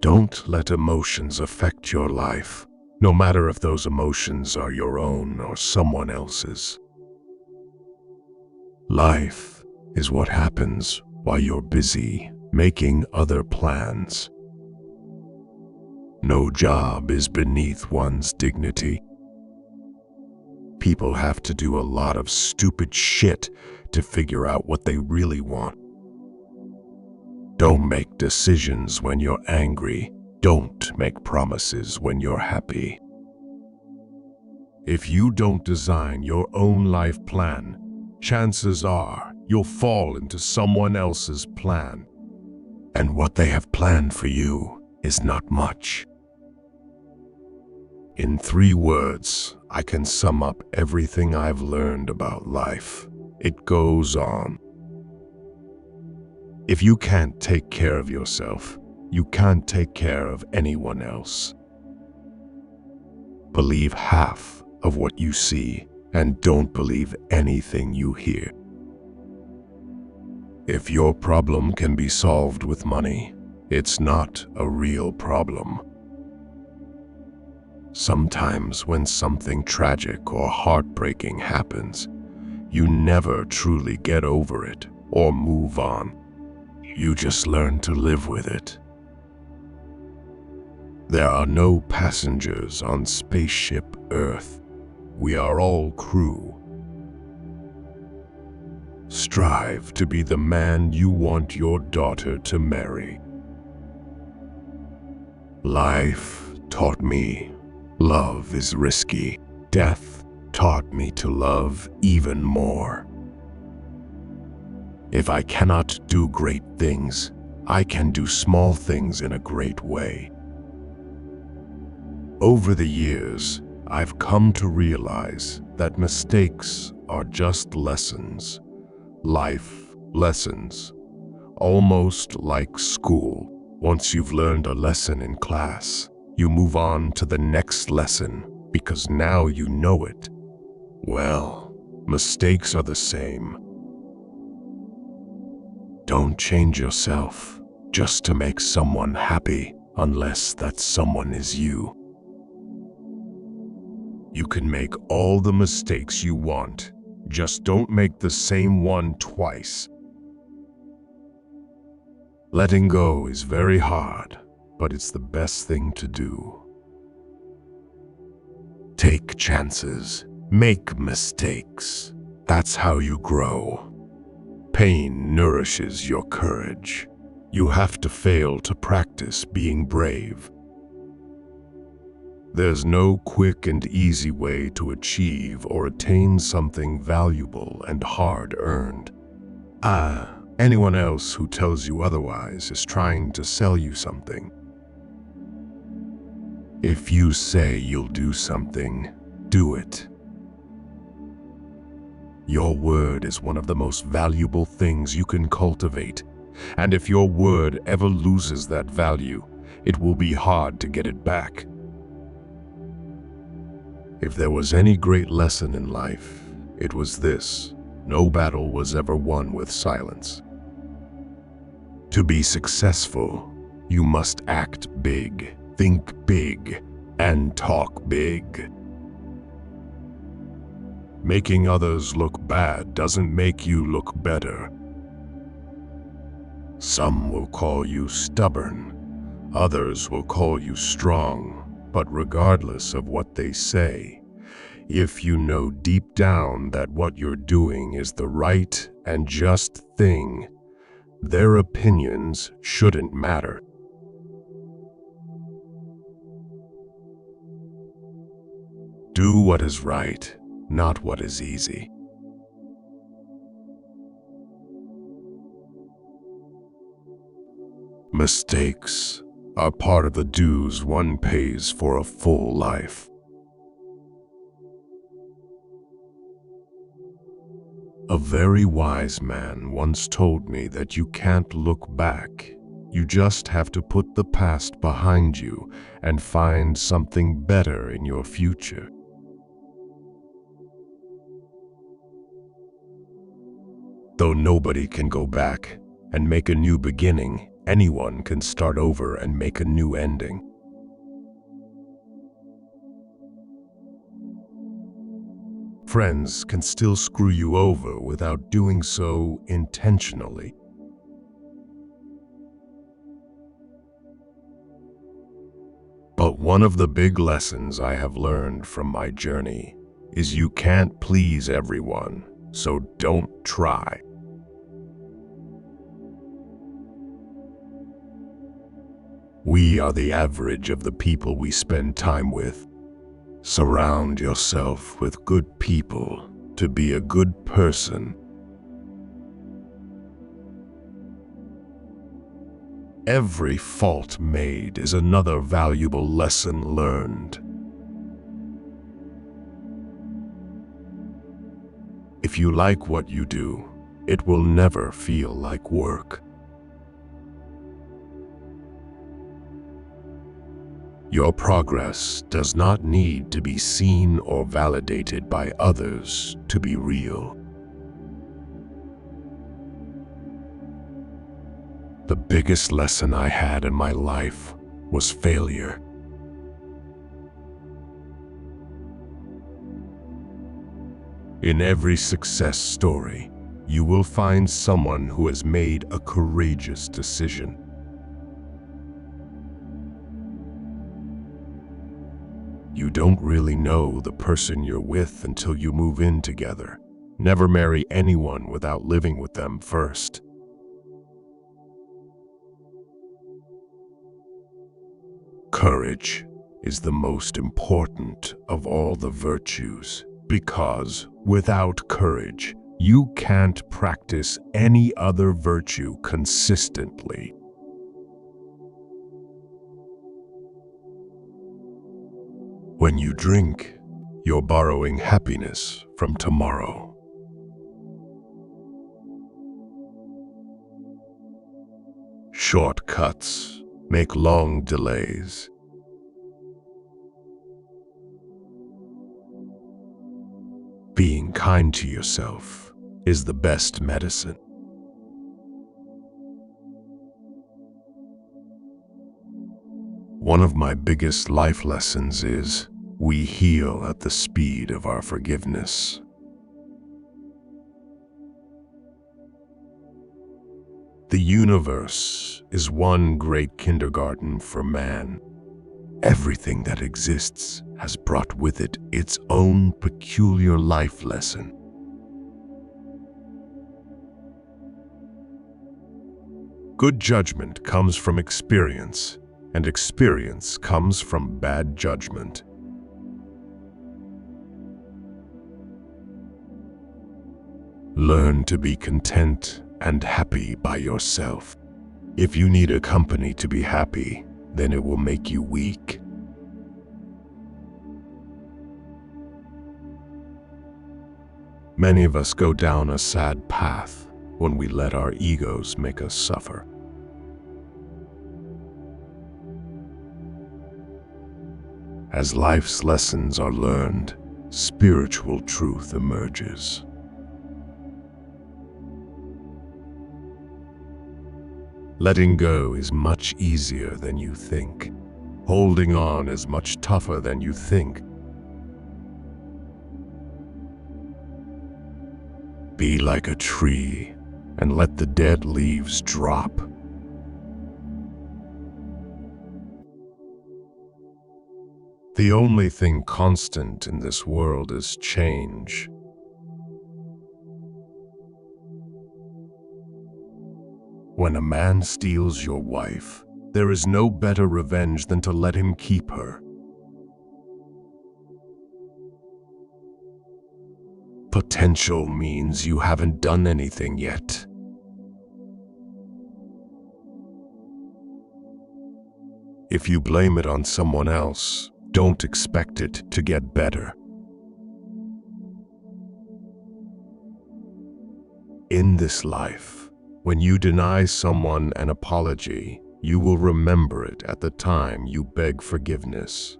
Don't let emotions affect your life, no matter if those emotions are your own or someone else's. Life is what happens while you're busy making other plans. No job is beneath one's dignity. People have to do a lot of stupid shit to figure out what they really want. Don't make decisions when you're angry. Don't make promises when you're happy. If you don't design your own life plan, chances are you'll fall into someone else's plan. And what they have planned for you is not much. In 3 words, I can sum up everything I've learned about life. It goes on. If you can't take care of yourself, you can't take care of anyone else. Believe half of what you see and don't believe anything you hear. If your problem can be solved with money, it's not a real problem. Sometimes when something tragic or heartbreaking happens, you never truly get over it or move on. You just learn to live with it. There are no passengers on spaceship Earth. We are all crew. Strive to be the man you want your daughter to marry. Life taught me love is risky. Death taught me to love even more. If I cannot do great things, I can do small things in a great way. Over the years, I've come to realize that mistakes are just lessons. Life lessons. Almost like school. Once you've learned a lesson in class, you move on to the next lesson because now you know it. Well, mistakes are the same. Don't change yourself just to make someone happy unless that someone is you. You can make all the mistakes you want, just don't make the same one twice. Letting go is very hard, but it's the best thing to do. Take chances, make mistakes. That's how you grow. Pain nourishes your courage. You have to fail to practice being brave. There's no quick and easy way to achieve or attain something valuable and hard-earned. Anyone else who tells you otherwise is trying to sell you something. If you say you'll do something, do it. Your word is one of the most valuable things you can cultivate, and if your word ever loses that value, it will be hard to get it back. If there was any great lesson in life, it was this: no battle was ever won with silence. To be successful, you must act big, think big, and talk big. Making others look bad doesn't make you look better. Some will call you stubborn, others will call you strong, but regardless of what they say, if you know deep down that what you're doing is the right and just thing, their opinions shouldn't matter. Do what is right, not what is easy. Mistakes are part of the dues one pays for a full life. A very wise man once told me that you can't look back. You just have to put the past behind you and find something better in your future. Though nobody can go back and make a new beginning, Anyone can start over and make a new ending. Friends can still screw you over without doing so intentionally. But one of the big lessons I have learned from my journey is you can't please everyone, so don't try. We are the average of the people we spend time with. Surround yourself with good people to be a good person. Every fault made is another valuable lesson learned. If you like what you do, it will never feel like work. Your progress does not need to be seen or validated by others to be real. The biggest lesson I had in my life was failure. In every success story, you will find someone who has made a courageous decision. You don't really know the person you're with until you move in together. Never marry anyone without living with them first. Courage is the most important of all the virtues, because without courage, you can't practice any other virtue consistently. When you drink, you're borrowing happiness from tomorrow. Shortcuts make long delays. Being kind to yourself is the best medicine. One of my biggest life lessons is we heal at the speed of our forgiveness. The universe is one great kindergarten for man. Everything that exists has brought with it its own peculiar life lesson. Good judgment comes from experience, and experience comes from bad judgment. Learn to be content and happy by yourself. If you need a company to be happy, then it will make you weak. Many of us go down a sad path when we let our egos make us suffer. As life's lessons are learned, spiritual truth emerges. Letting go is much easier than you think. Holding on is much tougher than you think. Be like a tree and let the dead leaves drop. The only thing constant in this world is change. When a man steals your wife, there is no better revenge than to let him keep her. Potential means you haven't done anything yet. If you blame it on someone else, don't expect it to get better. In this life, when you deny someone an apology, you will remember it at the time you beg forgiveness.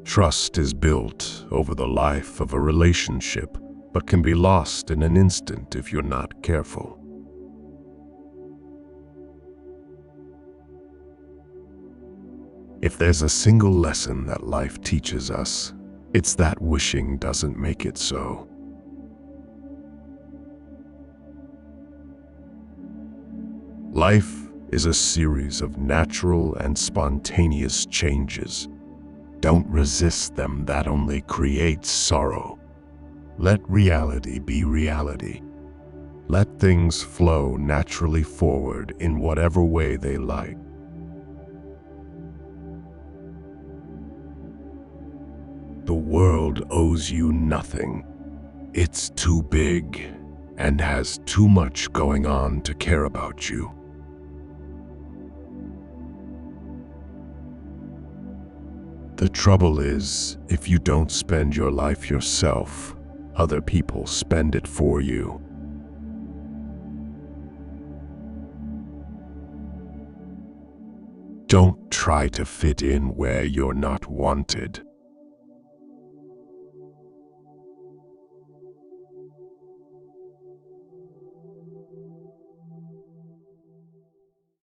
Trust is built over the life of a relationship, but can be lost in an instant if you're not careful. If there's a single lesson that life teaches us, it's that wishing doesn't make it so. Life is a series of natural and spontaneous changes. Don't resist them, that only creates sorrow. Let reality be reality. Let things flow naturally forward in whatever way they like. The world owes you nothing. It's too big and has too much going on to care about you. The trouble is, if you don't spend your life yourself, other people spend it for you. Don't try to fit in where you're not wanted.